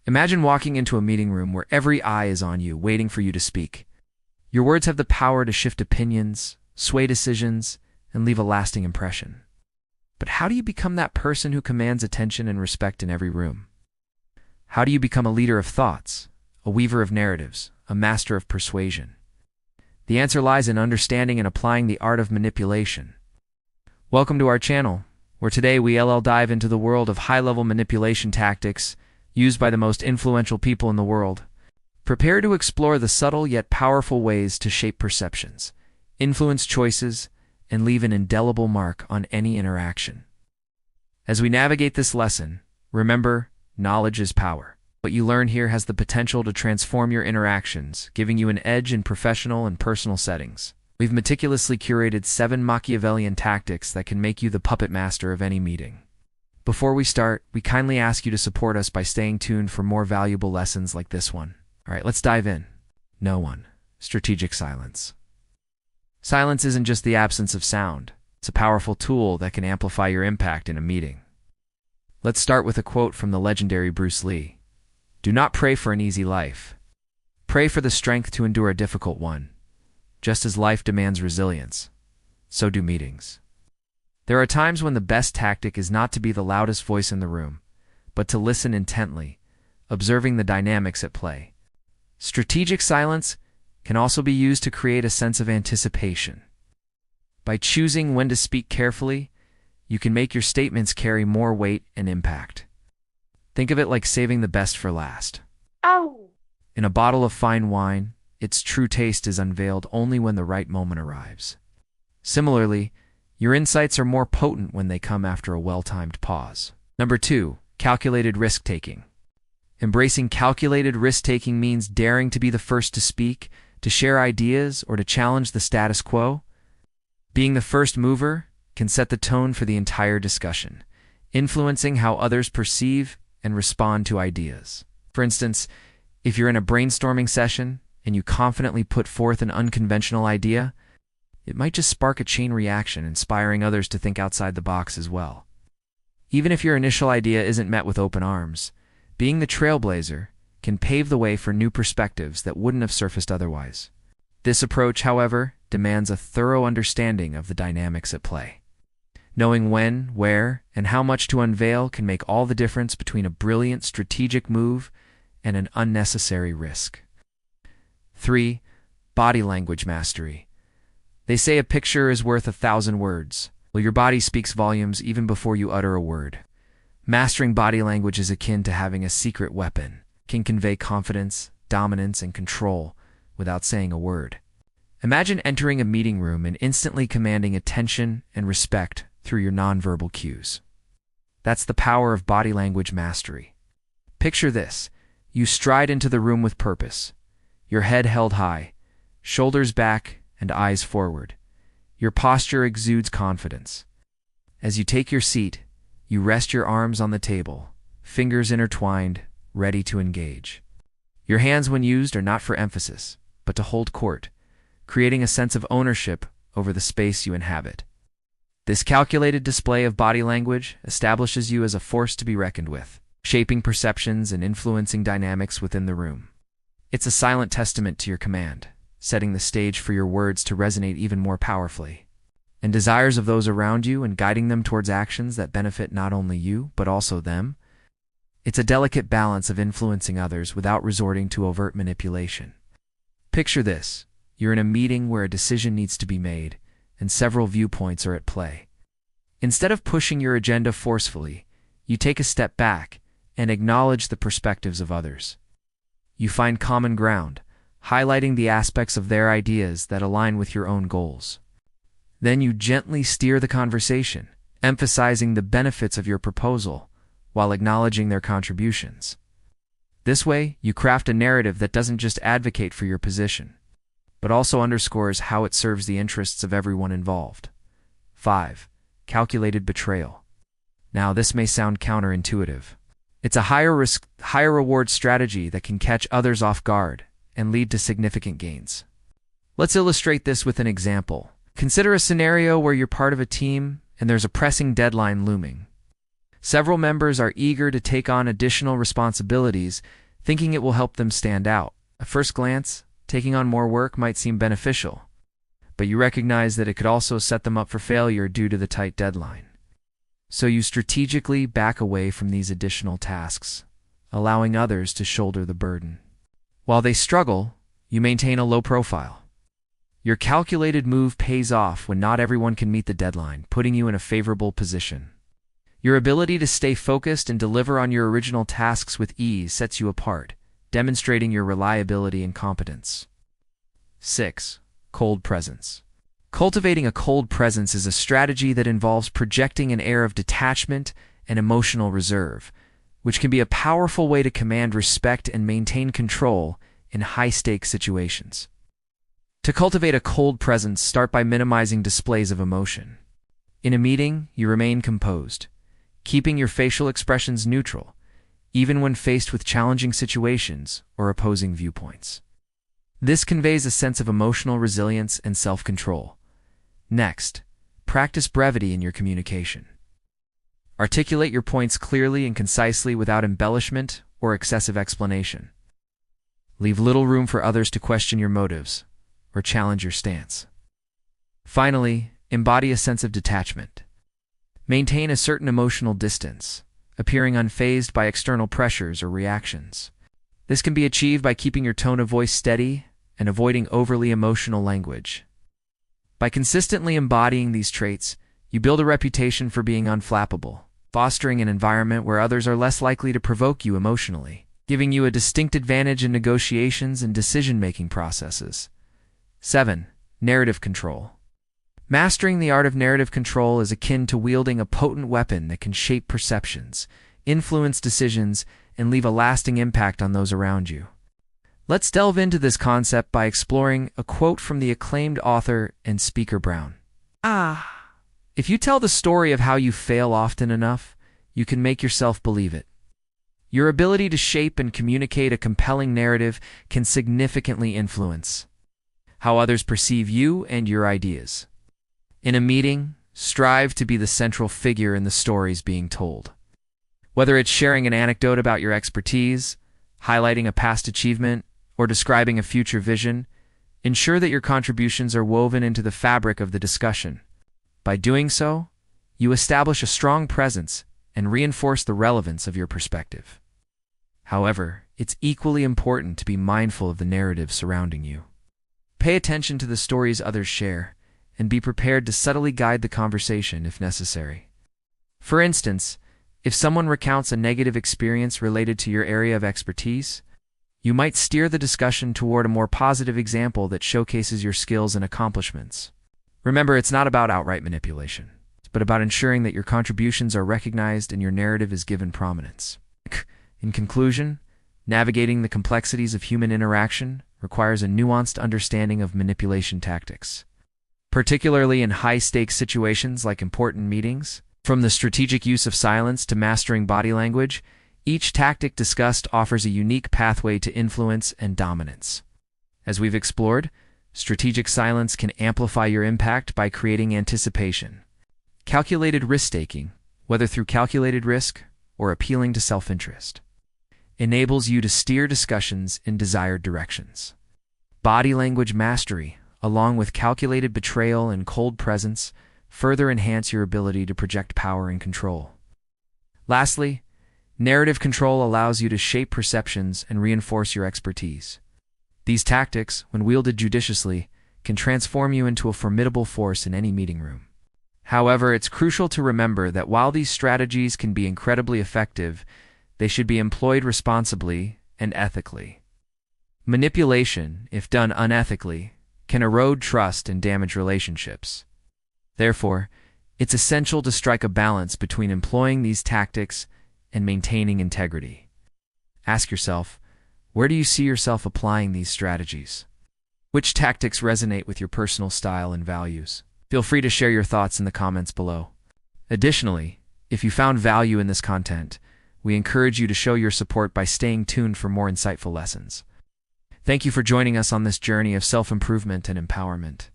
Imagine walking into a meeting room where every eye is on you, waiting for you to speak. Your words have the power to shift opinions, sway decisions, and leave a lasting impression. But how do you become that person who commands attention and respect in every room? How do you become a leader of thoughts, a weaver of narratives, a master of persuasion? The answer lies in understanding and applying the art of manipulation. Welcome to our channel, where today we'll dive into the world of high-level manipulation tactics used by the most influential people in the world. Prepare to explore the subtle yet powerful ways to shape perceptions, influence choices, and leave an indelible mark on any interaction. As we navigate this lesson, remember, knowledge is power. What you learn here has the potential to transform your interactions, giving you an edge in professional and personal settings. We've meticulously curated 7 Machiavellian tactics that can make you the puppet master of any meeting. Before we start, we kindly ask you to support us by staying tuned for more valuable lessons like this one. All right, let's dive in. No one. Strategic silence. Silence isn't just the absence of sound. It's a powerful tool that can amplify your impact in a meeting. Let's start with a quote from the legendary Bruce Lee. "Do not pray for an easy life. Pray for the strength to endure a difficult one. Just as life demands resilience, so do meetings." There are times when the best tactic is not to be the loudest voice in the room, but to listen intently, observing the dynamics at play. Strategic silence can also be used to create a sense of anticipation. By choosing when to speak carefully, you can make your statements carry more weight and impact. Think of it like saving the best for last. Oh! In a bottle of fine wine, its true taste is unveiled only when the right moment arrives. Similarly, your insights are more potent when they come after a well-timed pause. Number 2, calculated risk-taking. Embracing calculated risk-taking means daring to be the first to speak, to share ideas, or to challenge the status quo. Being the first mover can set the tone for the entire discussion, influencing how others perceive and respond to ideas. For instance, if you're in a brainstorming session and you confidently put forth an unconventional idea, it might just spark a chain reaction, inspiring others to think outside the box as well. Even if your initial idea isn't met with open arms, being the trailblazer can pave the way for new perspectives that wouldn't have surfaced otherwise. This approach, however, demands a thorough understanding of the dynamics at play. Knowing when, where, and how much to unveil can make all the difference between a brilliant strategic move and an unnecessary risk. 3. Body language mastery. They say a picture is worth 1,000 words. Well, your body speaks volumes even before you utter a word. Mastering body language is akin to having a secret weapon. It can convey confidence, dominance, and control without saying a word. Imagine entering a meeting room and instantly commanding attention and respect through your nonverbal cues. That's the power of body language mastery. Picture this. You stride into the room with purpose, your head held high, shoulders back, and eyes forward. Your posture exudes confidence. As you take your seat, you rest your arms on the table, fingers intertwined, ready to engage. Your hands, when used, are not for emphasis, but to hold court, creating a sense of ownership over the space you inhabit. This calculated display of body language establishes you as a force to be reckoned with, shaping perceptions and influencing dynamics within the room. It's a silent testament to your command, setting the stage for your words to resonate even more powerfully, and desires of those around you and guiding them towards actions that benefit not only you, but also them. It's a delicate balance of influencing others without resorting to overt manipulation. Picture this. You're in a meeting where a decision needs to be made, and several viewpoints are at play. Instead of pushing your agenda forcefully, you take a step back and acknowledge the perspectives of others. You find common ground, highlighting the aspects of their ideas that align with your own goals. Then you gently steer the conversation, emphasizing the benefits of your proposal while acknowledging their contributions. This way, you craft a narrative that doesn't just advocate for your position, but also underscores how it serves the interests of everyone involved. 5. Calculated betrayal. Now, this may sound counterintuitive. It's a higher risk, higher reward strategy that can catch others off guard and lead to significant gains. Let's illustrate this with an example. Consider a scenario where you're part of a team and there's a pressing deadline looming. Several members are eager to take on additional responsibilities, thinking it will help them stand out. At first glance, taking on more work might seem beneficial, but you recognize that it could also set them up for failure due to the tight deadline. So you strategically back away from these additional tasks, allowing others to shoulder the burden. While they struggle, you maintain a low profile. Your calculated move pays off when not everyone can meet the deadline, putting you in a favorable position. Your ability to stay focused and deliver on your original tasks with ease sets you apart, demonstrating your reliability and competence. 6. Cold presence. Cultivating a cold presence is a strategy that involves projecting an air of detachment and emotional reserve, which can be a powerful way to command respect and maintain control in high-stakes situations. To cultivate a cold presence, start by minimizing displays of emotion. In a meeting, you remain composed, keeping your facial expressions neutral, even when faced with challenging situations or opposing viewpoints. This conveys a sense of emotional resilience and self-control. Next, practice brevity in your communication. Articulate your points clearly and concisely without embellishment or excessive explanation. Leave little room for others to question your motives or challenge your stance. Finally, embody a sense of detachment. Maintain a certain emotional distance, appearing unfazed by external pressures or reactions. This can be achieved by keeping your tone of voice steady and avoiding overly emotional language. By consistently embodying these traits, you build a reputation for being unflappable, fostering an environment where others are less likely to provoke you emotionally, giving you a distinct advantage in negotiations and decision-making processes. 7. Narrative control. Mastering the art of narrative control is akin to wielding a potent weapon that can shape perceptions, influence decisions, and leave a lasting impact on those around you. Let's delve into this concept by exploring a quote from the acclaimed author and speaker Brown. If you tell the story of how you fail often enough, you can make yourself believe it. Your ability to shape and communicate a compelling narrative can significantly influence how others perceive you and your ideas. In a meeting, strive to be the central figure in the stories being told. Whether it's sharing an anecdote about your expertise, highlighting a past achievement, or describing a future vision, ensure that your contributions are woven into the fabric of the discussion. By doing so, you establish a strong presence and reinforce the relevance of your perspective. However, it's equally important to be mindful of the narrative surrounding you. Pay attention to the stories others share, and be prepared to subtly guide the conversation if necessary. For instance, if someone recounts a negative experience related to your area of expertise, you might steer the discussion toward a more positive example that showcases your skills and accomplishments. Remember, it's not about outright manipulation, but about ensuring that your contributions are recognized and your narrative is given prominence. In conclusion, navigating the complexities of human interaction requires a nuanced understanding of manipulation tactics, particularly in high-stakes situations like important meetings. From the strategic use of silence to mastering body language, each tactic discussed offers a unique pathway to influence and dominance. As we've explored, strategic silence can amplify your impact by creating anticipation. Calculated risk-taking, whether through calculated risk or appealing to self-interest, enables you to steer discussions in desired directions. Body language mastery, along with calculated betrayal and cold presence, further enhance your ability to project power and control. Lastly, narrative control allows you to shape perceptions and reinforce your expertise. These tactics, when wielded judiciously, can transform you into a formidable force in any meeting room. However, it's crucial to remember that while these strategies can be incredibly effective, they should be employed responsibly and ethically. Manipulation, if done unethically, can erode trust and damage relationships. Therefore, it's essential to strike a balance between employing these tactics and maintaining integrity. Ask yourself, where do you see yourself applying these strategies? Which tactics resonate with your personal style and values? Feel free to share your thoughts in the comments below. Additionally, if you found value in this content, we encourage you to show your support by staying tuned for more insightful lessons. Thank you for joining us on this journey of self-improvement and empowerment.